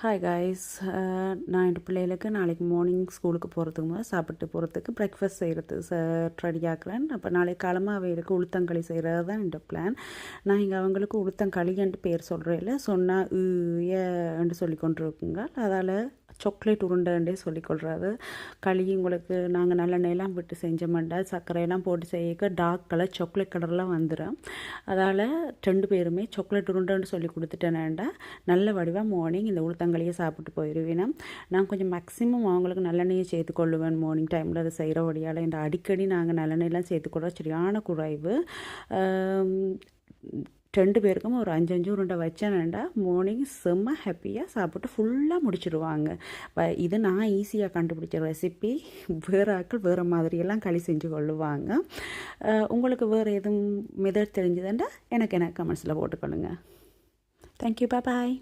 Hi guys, நான் என் பிள்ளைகளுக்கு நாளைக்கு மார்னிங் ஸ்கூலுக்கு போகிறதுக்கு முதல் சாப்பிட்டு போகிறதுக்கு பிரேக்ஃபாஸ்ட் செய்கிறது ரெடி ஆக்குறேன். அப்போ நாளைக்கு காலமாக அவைகளுக்கு உளுத்தங்களி செய்கிறது தான் என்னோட பிளான். நான் இங்கே அவங்களுக்கு உளுத்தங்களின்ட்டு பேர் சொல்கிறேன், சொன்னால் ஏன்னு சொல்லி கொண்டு இருக்குங்க. அதால் சாக்லேட் உருண்டைண்டே சொல்லிக்கொள்கிறது. களி உங்களுக்கு நாங்கள் நல்லெண்ணெயெல்லாம் விட்டு செஞ்சோம்டா, சர்க்கரையெல்லாம் போட்டு செய்ய டார்க் கலர் சாக்லேட் கலர்லாம் வந்துடும். அதால் 2 பேருமே சாக்லேட் உருண்டைன்னு சொல்லி கொடுத்துட்டேனேண்டா நல்ல வடிவாக மார்னிங் இந்த உளுத்தங்களியை சாப்பிட்டு போயிடுவேன். நான் கொஞ்சம் மேக்ஸிமம் அவங்களுக்கு நல்லெண்ணெயை சேர்த்துக்கொள்ளுவேன் மார்னிங் டைமில் அதை செய்கிற வழியால். என்ற அடிக்கடி நாங்கள் நல்லெண்ணெயெல்லாம் சேர்த்துக்கொள்கிறோம், சரியான குறைவு. 2 பேருக்கும் ஒரு 5 உருண்டை வச்சேன்டா மார்னிங் செம்ம ஹாப்பியாக சாப்பிட்டு ஃபுல்லாக முடிச்சிடுவாங்க. இது நான் ஈஸியாக கண்டுபிடிச்ச ரெசிபி. வேறு ஆட்கள் வேறு மாதிரியெல்லாம் களி செஞ்சு கொள்ளுவாங்க. உங்களுக்கு வேறு எதுவும் மெத்தட் தெரிஞ்சதுண்டா எனக்கு கமெண்ட்ஸில் போட்டுக்கொள்ளுங்க. தேங்க்யூ, பாய்.